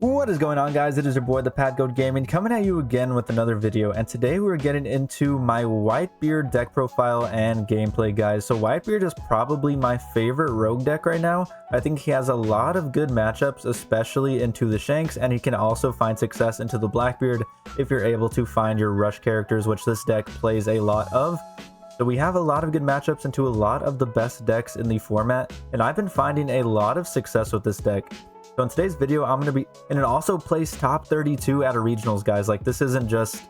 What is going on, guys? It is your boy the Pasadena Gaming coming at you again with another video, and today we're getting into my Whitebeard deck profile and gameplay, guys. So Whitebeard is probably my favorite rogue deck right now. I think he has a lot of good matchups, especially into the Shanks, and he can also find success into the Blackbeard if you're able to find your rush characters, which this deck plays a lot of. So we have a lot of good matchups into a lot of the best decks in the format, and I've been finding a lot of success with this deck. So in today's video, I'm going to be, and it also plays top 32 at a regionals, guys. Like, this isn't just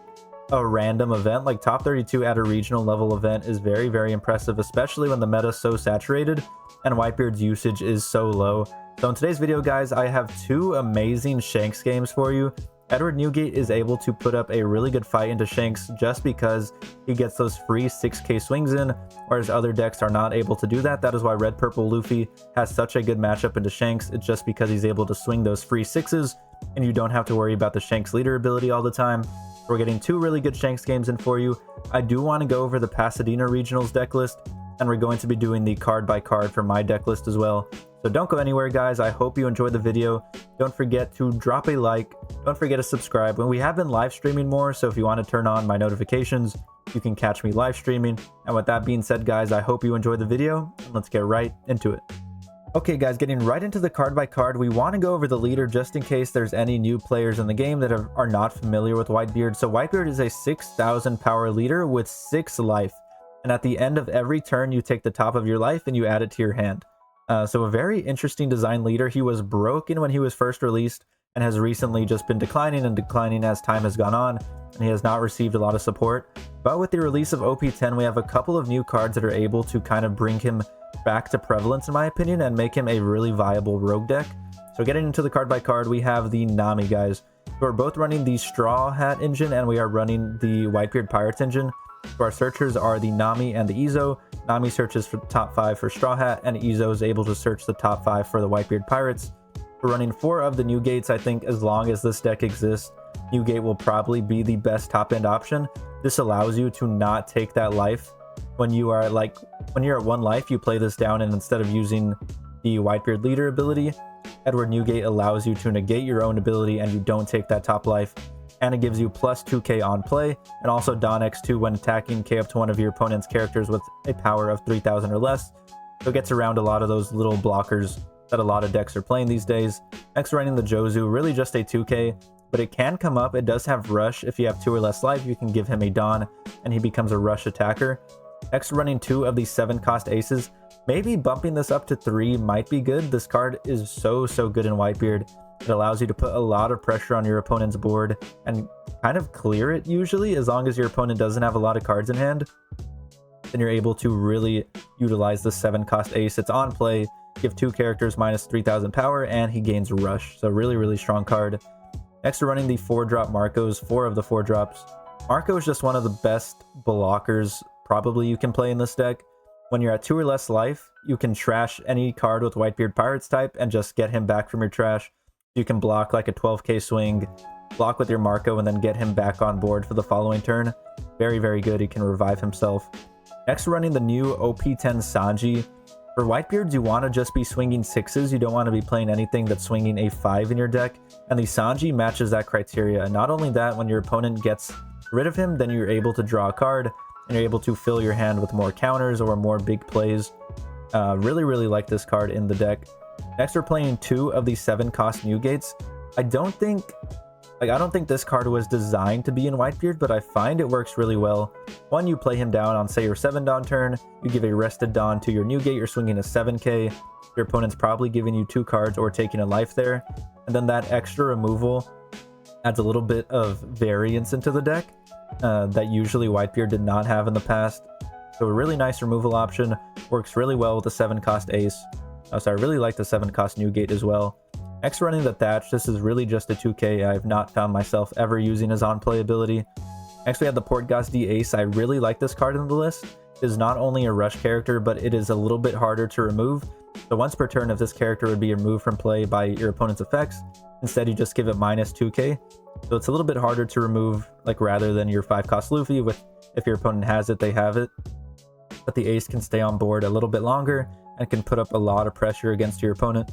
a random event. Like, top 32 at a regional level event is very, very impressive, especially when the meta is so saturated and Whitebeard's usage is so low. So in today's video, guys, I have two amazing Shanks games for you. Edward Newgate is able to put up a really good fight into Shanks just because he gets those free 6k swings in, whereas other decks are not able to do that. That is why Red Purple Luffy has such a good matchup into Shanks. It's just because he's able to swing those free 6s, and you don't have to worry about the Shanks leader ability all the time. We're getting two really good Shanks games in for you. I do want to go over the Pasadena Regionals deck list, and we're going to be doing the card by card for my deck list as well. So don't go anywhere, guys. I hope you enjoyed the video. Don't forget to drop a like. Don't forget to subscribe. When we have been live streaming more, so if you want to turn on my notifications, you can catch me live streaming. And with that being said, guys, I hope you enjoyed the video, and let's get right into it. Okay, guys, getting right into the card by card, we want to go over the leader just in case there's any new players in the game that are not familiar with Whitebeard. So Whitebeard is a 6,000 power leader with 6 life. And at the end of every turn, you take the top of your life and you add it to your hand. So a very interesting design leader. He was broken when he was first released and has recently just been declining and declining as time has gone on, and he has not received a lot of support. But with the release of OP10, we have a couple of new cards that are able to kind of bring him back to prevalence, in my opinion, and make him a really viable rogue deck. So getting into the card by card, we have the Nami, guys. We're both running the Straw Hat engine, and we are running the Whitebeard Pirates engine. So our searchers are the Nami and the Izo. Nami searches for the top 5 for Straw Hat, and Izo is able to search the top 5 for the Whitebeard Pirates. We're running 4 of the Newgates. I think as long as this deck exists, Newgate will probably be the best top-end option. This allows you to not take that life. When you are when you're at 1 life, you play this down, and instead of using the Whitebeard leader ability, Edward Newgate allows you to negate your own ability and you don't take that top life. And it gives you plus 2k on play, and also Don X2 when attacking k up to one of your opponent's characters with a power of 3,000 or less. So it gets around a lot of those little blockers that a lot of decks are playing these days. Next, running the Jozu, really just a 2k, but it can come up. It does have rush. If you have 2 or less life, you can give him a Don, and he becomes a rush attacker. Next, running 2 of the 7-cost aces. Maybe bumping this up to 3 might be good. This card is so good in Whitebeard. It allows you to put a lot of pressure on your opponent's board and kind of clear it usually, as long as your opponent doesn't have a lot of cards in hand. Then you're able to really utilize the 7-cost ace. It's on play, give 2 characters minus 3,000 power, and he gains rush. So really strong card. Next, we're running the 4-drop Marcos, 4 of the 4 drops. Marco is just one of the best blockers probably you can play in this deck. When you're at 2 or less life, you can trash any card with Whitebeard Pirates type and just get him back from your trash. You can block like a 12k swing, block with your Marco, and then get him back on board for the following turn. Very good. He can revive himself. Next, we're running the new OP10 Sanji. For Whitebeards, you want to just be swinging 6s. You don't want to be playing anything that's swinging a 5 in your deck. And the Sanji matches that criteria. And not only that, when your opponent gets rid of him, then you're able to draw a card, and you're able to fill your hand with more counters or more big plays. Really like this card in the deck. Next, we're playing 2 of the 7-cost Newgates. I don't think this card was designed to be in Whitebeard, but I find it works really well. One, you play him down on, say, your 7 Don turn. You give a rested Don to your Newgate. You're swinging a 7k. Your opponent's probably giving you 2 cards or taking a life there. And then that extra removal adds a little bit of variance into the deck that usually Whitebeard did not have in the past. So a really nice removal option. Works really well with the 7-cost ace. So I really like the 7-cost Newgate as well. Next, running the Thatch. This is really just a 2k. I have not found myself ever using his on-play ability. Next, we have the Portgas D Ace. I really like this card in the list. It is not only a rush character, but it is a little bit harder to remove. So once per turn, if this character would be removed from play by your opponent's effects, instead you just give it minus 2k. So it's a little bit harder to remove, like rather than your 5-cost Luffy, with if your opponent has it, they have it. But the Ace can stay on board a little bit longer and can put up a lot of pressure against your opponent.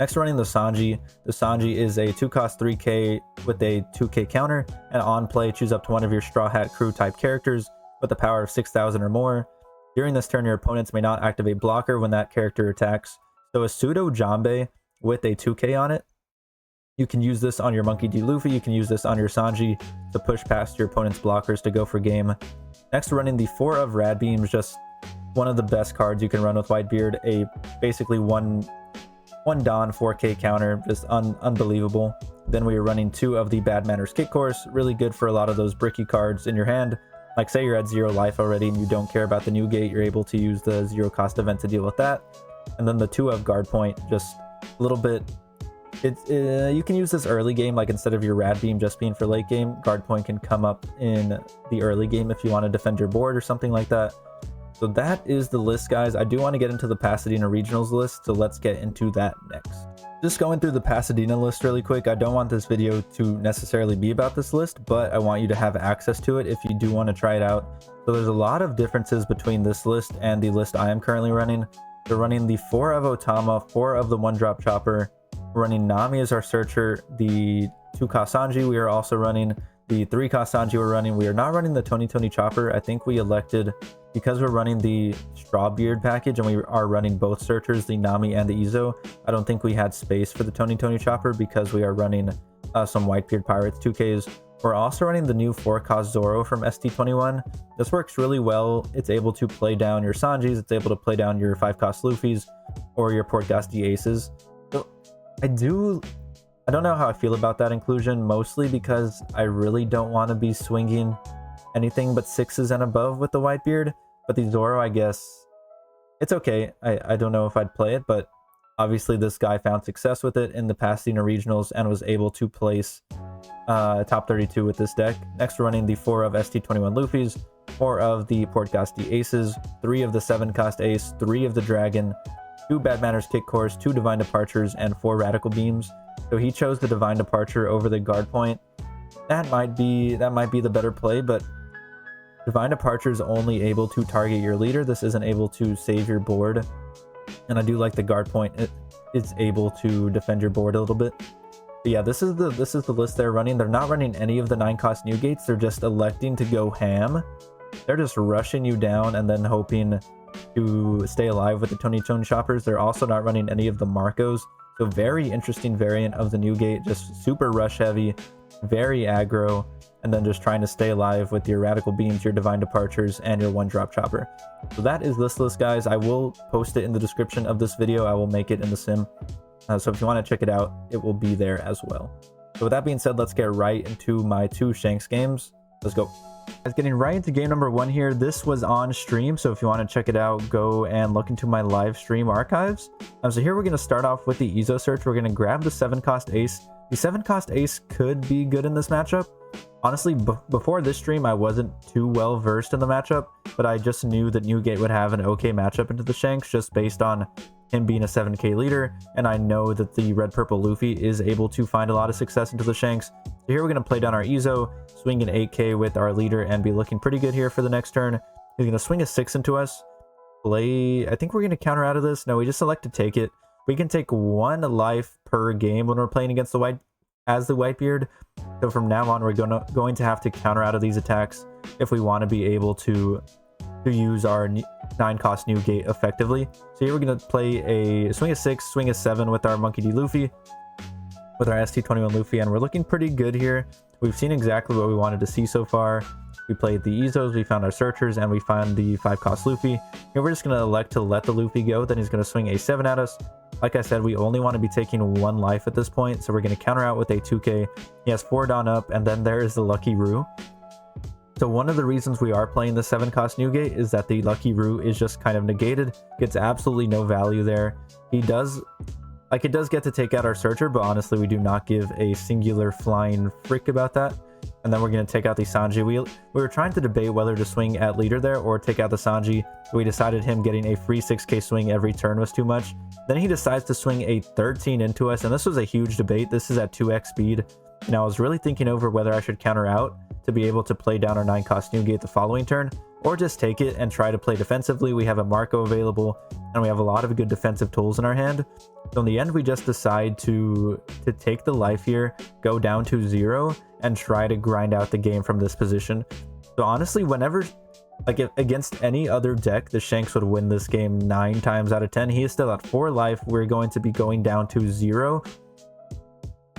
Next, we're running the Sanji. The Sanji is a 2-cost 3k with a 2k counter, and on play, choose up to one of your Straw Hat Crew type characters with a power of 6,000 or more. During this turn, your opponents may not activate blocker when that character attacks. So a pseudo Jambe with a 2k on it. You can use this on your Monkey D. Luffy, you can use this on your Sanji to push past your opponent's blockers to go for game. Next, we're running the 4 of Rad Beams, just one of the best cards you can run with Whitebeard. A basically one Don 4k counter, just unbelievable. Then we are running 2 of the Bad Manners Kick Course, really good for a lot of those bricky cards in your hand. Like say you're at 0 life already and you don't care about the new gate, you're able to use the 0 cost event to deal with that. And then the 2 of Guard Point, just a little bit. You can use this early game, like instead of your Rad Beam just being for late game, Guard Point can come up in the early game if you want to defend your board or something like that. So that is the list, guys. I do want to get into the Pasadena Regionals list, so let's get into that next. Just going through the Pasadena list really quick. I don't want this video to necessarily be about this list, but I want you to have access to it if you do want to try it out. So there's a lot of differences between this list and the list I am currently running. We're running the 4 of Otama, 4 of the 1-drop Chopper. We're running Nami as our searcher, the 2-cost Sanji. We are also running the 3-cost Sanji. We are not running the Tony Chopper. I think we elected, because we're running the Strawbeard package and we are running both searchers, the Nami and the Izo, I don't think we had space for the Tony Chopper because we are running some Whitebeard Pirates 2Ks. We're also running the new 4-cost Zoro from ST21. This works really well. It's able to play down your Sanjis, it's able to play down your 5-cost Luffys or your Portgas D Aces. So I don't know how I feel about that inclusion, mostly because I really don't want to be swinging anything but 6s and above with the Whitebeard. But the Zoro, I guess it's okay. I don't know if I'd play it, but obviously this guy found success with it in the Pasadena Regionals and was able to place top 32 with this deck. Next, we're running the 4 of ST21 Luffys, 4 of the Portgas D Aces, 3 of the 7-cost Ace, 3 of the Dragon, 2 Bad Manners Kick Course, 2 Divine Departures, and 4 Radical Beams. So he chose the Divine Departure over the Guard Point. That might be the better play, but Divine Departure is only able to target your leader. This isn't able to save your board. And I do like the Guard Point. It's able to defend your board a little bit. But yeah, this is the list they're running. They're not running any of the 9-cost new gates. They're just electing to go ham. They're just rushing you down and then hoping to stay alive with the Tony Choppers. They're also not running any of the Marcos. So very interesting variant of the new gate, just super rush heavy, very aggro, and then just trying to stay alive with your Radical Beams, your Divine Departures, and your 1-drop Chopper. So that is this list, guys. I will post it in the description of this video. I will make it in the sim. So if you want to check it out, it will be there as well. So with that being said, let's get right into my 2 Shanks games. Let's go. Guys, getting right into game number 1 here. This was on stream, so if you want to check it out, go and look into my live stream archives. So here we're going to start off with the Izo search. We're going to grab the 7-cost Ace. The 7-cost Ace could be good in this matchup. Honestly, before this stream, I wasn't too well versed in the matchup, but I just knew that Newgate would have an okay matchup into the Shanks just based on him being a 7k leader, and I know that the red-purple Luffy is able to find a lot of success into the Shanks. So here we're going to play down our Izo, swing an 8k with our leader, and be looking pretty good here for the next turn. He's going to swing a 6 into us. I think we're going to counter out of this. No, we just select to take it. We can take 1 life per game when we're playing against the Whitebeard. So from now on, we're going to have to counter out of these attacks if we want to be able to use our 9-cost new gate effectively. So here we're going to play a swing a 6, swing a 7 with our Monkey D. Luffy, with our ST21 Luffy, and we're looking pretty good here. We've seen exactly what we wanted to see so far. We played the Izos, we found our searchers, and we found the 5-cost Luffy. Here we're just going to elect to let the Luffy go, then he's going to swing a 7 at us. Like I said, we only want to be taking 1 life at this point, so we're going to counter out with a 2k. He has 4 Dawn up, and then there is the Lucky Roo. So one of the reasons we are playing the 7-cost Newgate is that the Lucky Roo is just kind of negated. Gets absolutely no value there. It does get to take out our searcher, but honestly, we do not give a singular flying frick about that. And then we're going to take out the Sanji. We were trying to debate whether to swing at leader there or take out the Sanji. We decided him getting a free 6k swing every turn was too much. Then he decides to swing a 13 into us, and this was a huge debate. This is at 2x speed. And I was really thinking over whether I should counter out to be able to play down our 9-cost Newgate the following turn. or just take it and try to play defensively. We have a Marco available, and we have a lot of good defensive tools in our hand. So in the end, we just decide to take the life here, go down to 0, and try to grind out the game from this position. So honestly, whenever, like, if against any other deck, the Shanks would win this game 9 times out of 10. He is still at 4 life. We're going to be going down to 0.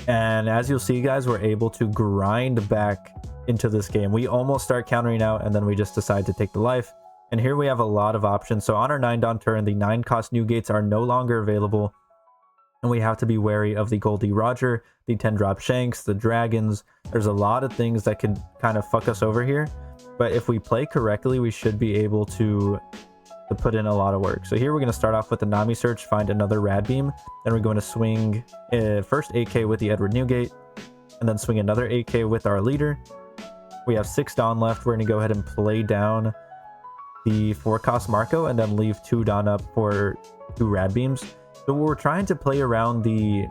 And as you'll see, guys, we're able to grind back into this game. We almost start countering out, and then we just decide to take the life. And here we have a lot of options. So on our 9-Dawn turn, the 9-cost new gates are no longer available. And we have to be wary of the Goldie Roger, the 10-drop Shanks, the dragons. There's a lot of things that could kind of fuck us over here. But if we play correctly, we should be able to put in a lot of work. So here we're going to start off with the Nami search, find another Rad Beam. Then we're going to swing first 8k with the Edward Newgate, and then swing another 8k with our leader. We have 6 Dawn left. We're going to go ahead and play down the 4-cost Marco, and then leave 2 Dawn up for 2 Rad Beams. So we're trying to play around the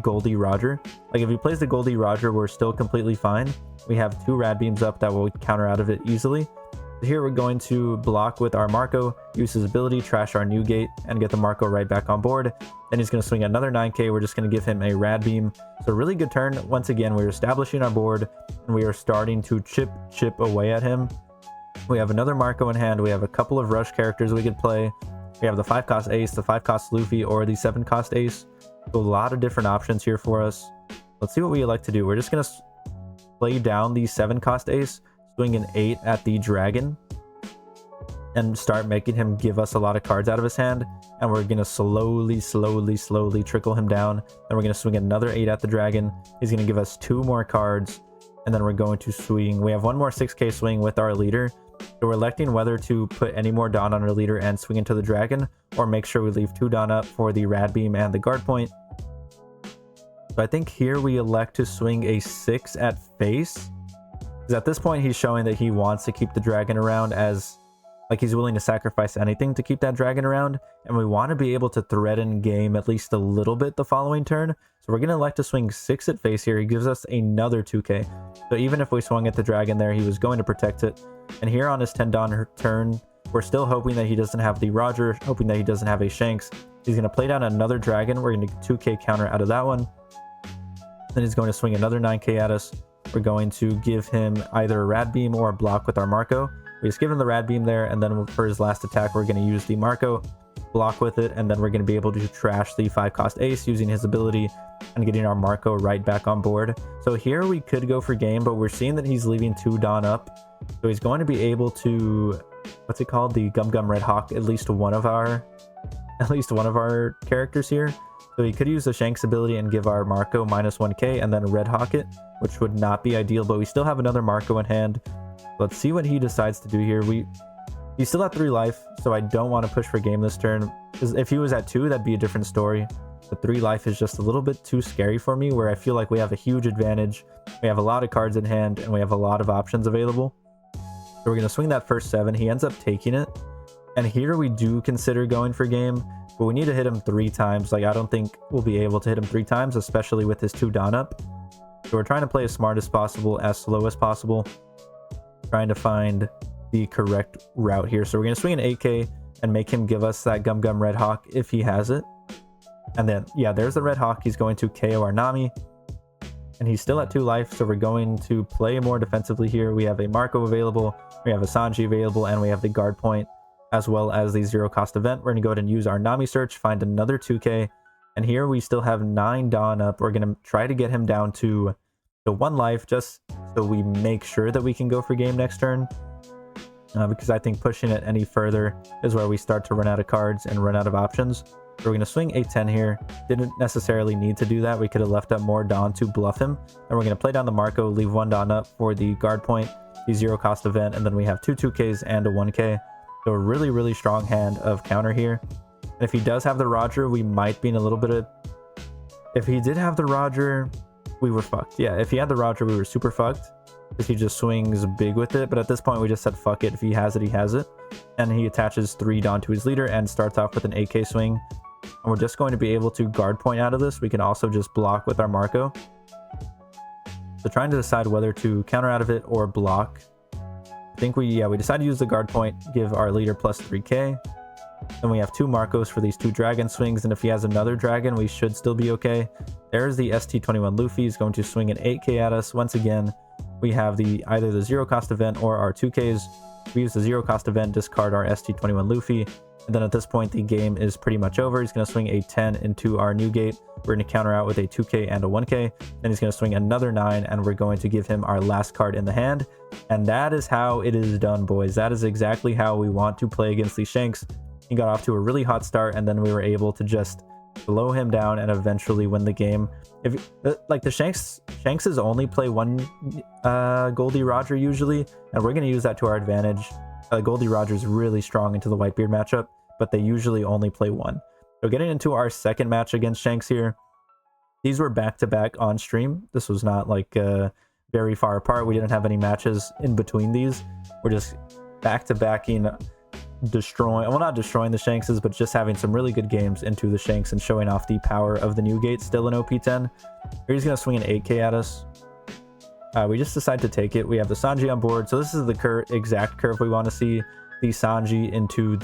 Goldie Roger. Like, if he plays the Goldie Roger, we're still completely fine. We have 2 Rad Beams up that will counter out of it easily. Here we're going to block with our Marco, use his ability, trash our new gate, and get the Marco right back on board. Then he's going to swing another 9k. We're just going to give him a Rad Beam. So really good turn. Once again, we're establishing our board, and we are starting to chip away at him. We have another Marco in hand. We have a couple of rush characters we could play. We have the 5-cost Ace, the 5-cost Luffy, or the 7-cost Ace. So a lot of different options here for us. Let's see what we elect to do. We're just going to play down the 7-cost Ace, swing an 8 at the dragon, and start making him give us a lot of cards out of his hand. And we're going to slowly trickle him down. Then we're going to swing another 8 at the dragon. He's going to give us 2 more cards, and then we're going to swing. We have 1 more 6k swing with our leader. So we're electing whether to put any more Dawn on our leader and swing into the dragon, or make sure we leave 2 Dawn up for the Rad Beam and the guard point. So I think here we elect to swing a 6 at face, because at this point he's showing that he wants to keep the dragon around, as like he's willing to sacrifice anything to keep that dragon around, and we want to be able to threaten game at least a little bit the following turn. So we're going to elect to swing 6 at face here. He gives us another 2k. So even if we swung at the dragon there, he was going to protect it. And here on his 10 Dawn turn, we're still hoping that he doesn't have the Roger, hoping that he doesn't have a Shanks. He's going to play down another dragon. We're going to get 2k counter out of that one. Then he's going to swing another 9k at us. We're going to give him either a Rad Beam or a block with our Marco. We just give him the Rad Beam there, and then for his last attack, we're going to use the Marco, block with it, and then we're going to be able to trash the 5-cost Ace using his ability and getting our Marco right back on board. So here we could go for game, but we're seeing that he's leaving 2 Dawn up. So he's going to be able to, what's it called? The Gum Red Hawk, at least one of our characters here. So he could use the Shanks ability and give our Marco minus 1k and then Red Hawk it, which would not be ideal, but we still have another Marco in hand. Let's see what he decides to do here. He's still at 3 life, so I don't want to push for game this turn, because if he was at 2, that'd be a different story. But 3 life is just a little bit too scary for me, where I feel like we have a huge advantage. We have a lot of cards in hand, and we have a lot of options available. So we're going to swing that first 7. He ends up taking it. And here we do consider going for game, but we need to hit him 3 times. Like, I don't think we'll be able to hit him 3 times, especially with his 2 Dawn up. So we're trying to play as smart as possible, as slow as possible, trying to find the correct route here. So we're going to swing an 8k and make him give us that Gum Red Hawk if he has it. And then, yeah, there's the Red Hawk. He's going to KO our Nami. And he's still at 2 life, so we're going to play more defensively here. We have a Marco available, we have a Sanji available, and we have the guard point, as well as the 0-cost event. We're going to go ahead and use our Nami search, find another 2k. And here we still have 9 Dawn up. We're going to try to get him down to 1 life, just so we make sure that we can go for game next turn. Because I think pushing it any further is where we start to run out of cards and run out of options. So we're going to swing 8-10 here. Didn't necessarily need to do that. We could have left up more Dawn to bluff him. And we're going to play down the Marco, leave 1 Dawn up for the guard point, the 0-cost event, and then we have 2 2ks and a 1k. So a really, really strong hand of counter here. And if he does have the Roger, we might be in a little bit of... If he did have the Roger, we were fucked. Yeah, if he had the Roger, we were super fucked, because he just swings big with it. But at this point, we just said fuck it. If he has it, he has it. And he attaches 3 Dawn to his leader and starts off with an 8k swing. And we're just going to be able to guard point out of this. We can also just block with our Marco. So trying to decide whether to counter out of it or block. I think we decided to use the guard point, give our leader plus 3k. Then we have 2 Marcos for these 2 dragon swings, and if he has another dragon, we should still be okay. There's the ST21 Luffy. He's going to swing an 8k at us. Once again, we have either the 0 cost event or our 2ks. We use the 0 cost event, discard our ST21 Luffy, and then at this point, the game is pretty much over. He's going to swing a 10 into our new gate. We're going to counter out with a 2k and a 1k. Then he's going to swing another 9, and we're going to give him our last card in the hand. And that is how it is done, boys. That is exactly how we want to play against these Shanks. He got off to a really hot start, and then we were able to just slow him down and eventually win the game. If like the Shankses only play 1 Goldie Roger usually, and we're going to use that to our advantage. Goldie Roger is really strong into the Whitebeard matchup, but they usually only play 1. So getting into our second match against Shanks here, these were back-to-back on stream. This was not like very far apart. We didn't have any matches in between these. We're just back-to-backing, destroying, well, not destroying the Shankses, but just having some really good games into the Shanks and showing off the power of the new gate still in OP10. Here he's going to swing an 8k at us. We just decide to take it. We have the Sanji on board, so this is the exact curve we want to see. The Sanji into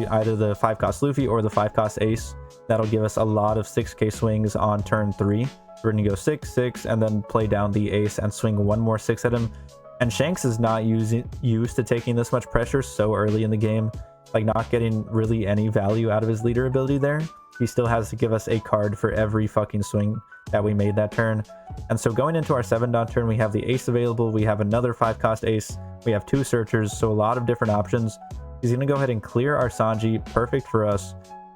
either the 5 cost Luffy or the 5 cost Ace. That'll give us a lot of 6k swings on turn 3. We're going to go 6, 6, and then play down the Ace and swing 1 more 6 at him. And Shanks is not used to taking this much pressure so early in the game, like not getting really any value out of his leader ability there. He still has to give us a card for every fucking swing that we made that turn. And so going into our 7-dot turn, we have the Ace available. We have another 5 cost Ace. We have 2 Searchers, so a lot of different options. He's going to go ahead and clear our Sanji. Perfect for us.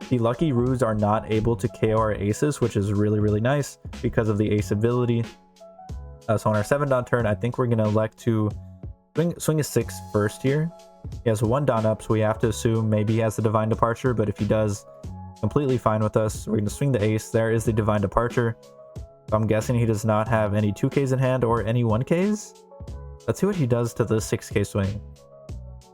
The Lucky Roos are not able to KO our Aces, which is really, really nice because of the Ace ability. So on our 7-dot turn, I think we're going to elect to swing a 6 first here. He has 1 dot up, so we have to assume maybe he has the Divine Departure, but if he does, completely fine with us. We're going to swing the Ace. There is the Divine Departure. So I'm guessing he does not have any 2Ks in hand or any 1Ks. Let's see what he does to the 6K swing.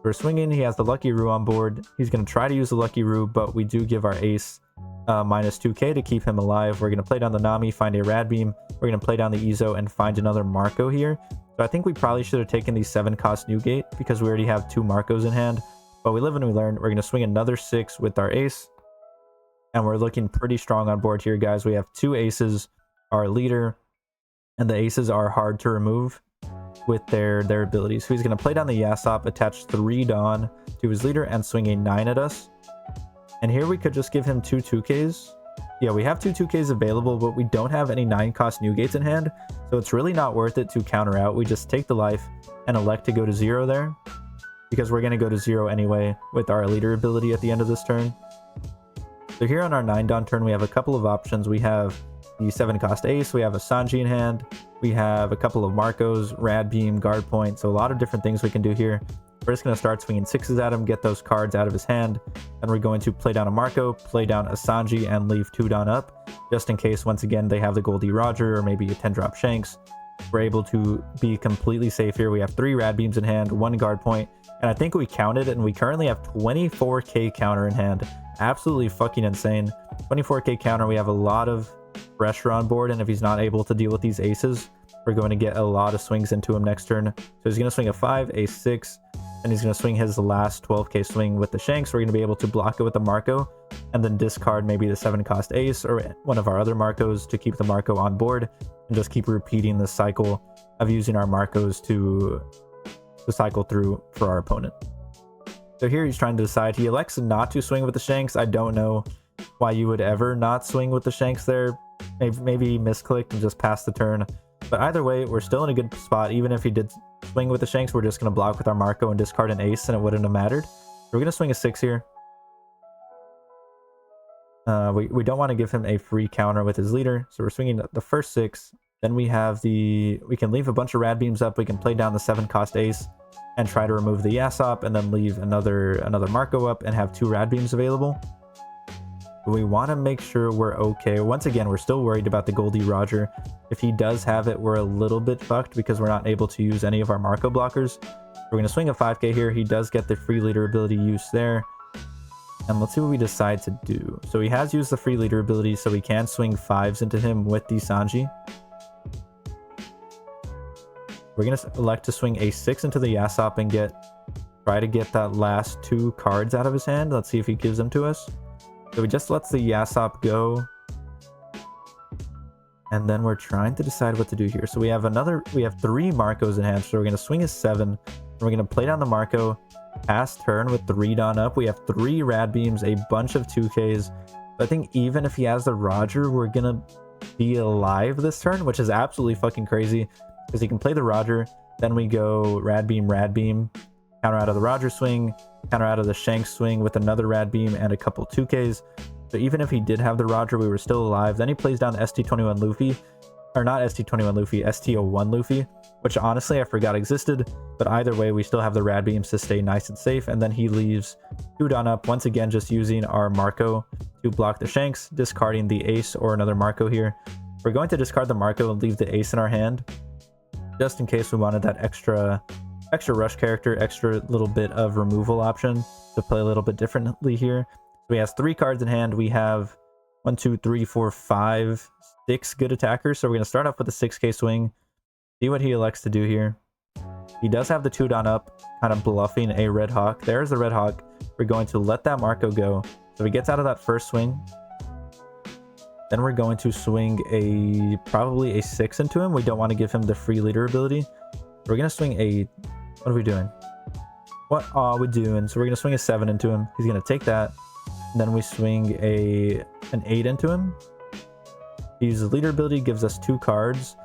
We're swinging. He has the Lucky Roo on board. He's going to try to use the Lucky Roo, but we do give our Ace minus 2k to keep him alive. We're going to play down the Nami, find a Rad Beam. We're going to play down the Izo and find another Marco here. So I think we probably should have taken the 7 cost new gate because we already have 2 Marcos in hand. But we live and we learn. We're going to swing another 6 with our Ace. And we're looking pretty strong on board here, guys. We have 2 Aces, our leader, and the Aces are hard to remove with their abilities. So he's going to play down the Yasop, attach 3 Dawn to his leader, and swing a 9 at us. And here we could just give him 2 2Ks. Yeah, we have 2 2Ks available, but we don't have any 9 cost new gates in hand. So it's really not worth it to counter out. We just take the life and elect to go to 0 there, because we're going to go to 0 anyway with our leader ability at the end of this turn. So here on our 9-dot turn, we have a couple of options. We have the 7 cost Ace, we have a Sanji in hand, we have a couple of Marcos, Rad Beam, Guard Point, so a lot of different things we can do here. We're just going to start swinging 6s at him, get those cards out of his hand, and we're going to play down a Marco, play down a Sanji, and leave 2 Dawn up, just in case, once again, they have the Goldie Roger or maybe a 10-drop Shanks. We're able to be completely safe here. We have 3 Rad Beams in hand, 1 Guard Point, and I think we counted it, and we currently have 24k counter in hand. Absolutely fucking insane. 24k counter. We have a lot of pressure on board, and if he's not able to deal with these Aces, we're going to get a lot of swings into him next turn. So he's going to swing a 5, a 6, and he's going to swing his last 12k swing with the Shanks. We're going to be able to block it with the Marco, and then discard maybe the 7 cost Ace or one of our other Marcos to keep the Marco on board, and just keep repeating the cycle of using our Marcos to cycle through for our opponent. So here he's trying to decide. He elects not to swing with the Shanks. I don't know why you would ever not swing with the Shanks there. Maybe he misclicked and just passed the turn. But either way, we're still in a good spot. Even if he did swing with the Shanks, we're just going to block with our Marco and discard an Ace, and it wouldn't have mattered. We're going to swing a 6 here. We don't want to give him a free counter with his leader, so we're swinging the first 6. Then we have we can leave a bunch of Rad Beams up. We can play down the 7 cost Ace and try to remove the Yasop, and then leave another Marco up and have 2 Rad Beams available. But we want to make sure we're okay. Once again, we're still worried about the Goldie Roger. If he does have it, we're a little bit fucked because we're not able to use any of our Marco blockers. We're going to swing a 5k here. He does get the free leader ability use there. And let's see what we decide to do. So he has used the free leader ability, so we can swing 5s into him with the Sanji. We're going to elect to swing a 6 into the Yasop and try to get that last 2 cards out of his hand. Let's see if he gives them to us. So he just lets the Yasop go. And then we're trying to decide what to do here. So we have 3 Marcos in hand. So we're going to swing a 7. And we're going to play down the Marco. Pass turn with 3 Dawn up. We have 3 Rad Beams, a bunch of 2Ks. I think even if he has the Roger, we're going to be alive this turn, which is absolutely fucking crazy. Because he can play the Roger. Then we go Rad Beam, counter out of the Roger swing, counter out of the Shanks swing with another Rad Beam and a couple 2Ks. So even if he did have the Roger, we were still alive. Then he plays down ST21 Luffy, or not ST21 Luffy, ST01 Luffy, which honestly I forgot existed. But either way, we still have the Rad Beams to stay nice and safe. And then he leaves 2 Dawn up, once again just using our Marco to block the Shanks, discarding the Ace or another Marco here. We're going to discard the Marco and leave the Ace in our hand, just in case we wanted that extra rush character, extra little bit of removal option to play a little bit differently here. So he has 3 cards in hand. We have 1, 2, 3, 4, 5, 6 good attackers. So we're going to start off with a 6K swing, see what he elects to do here. He does have the 2 Dawn up, kind of bluffing a Red Hawk. There's the Red Hawk. We're going to let that Marco go. So he gets out of that first swing. Then we're going to swing probably a 6 into him. We don't want to give him the free leader ability. We're going to swing what are we doing? What are we doing? So we're going to swing a 7 into him. He's going to take that. And then we swing an 8 into him. He uses leader ability, gives us 2 cards.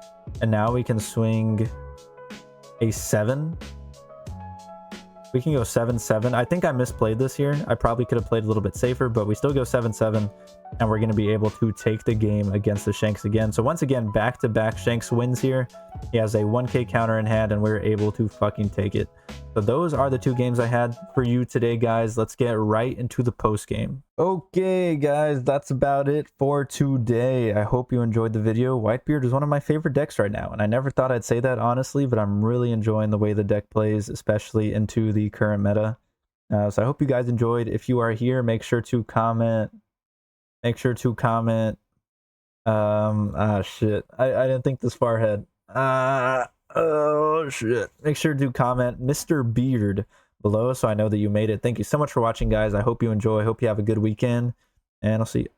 And now we can swing a 7. We can go 7-7. I think I misplayed this here. I probably could have played a little bit safer, but we still go 7-7. And we're going to be able to take the game against the Shanks again. So once again, back-to-back Shanks wins here. He has a 1K counter in hand, and we're able to fucking take it. So those are the 2 games I had for you today, guys. Let's get right into the post game. Okay, guys, that's about it for today. I hope you enjoyed the video. Whitebeard is one of my favorite decks right now, and I never thought I'd say that, honestly, but I'm really enjoying the way the deck plays, especially into the current meta. So I hope you guys enjoyed. If you are here, make sure to comment. Shit. I didn't think this far ahead. Oh shit. Make sure to comment Mr. Beard below so I know that you made it. Thank you so much for watching, guys. I hope you enjoy. I hope you have a good weekend, and I'll see you.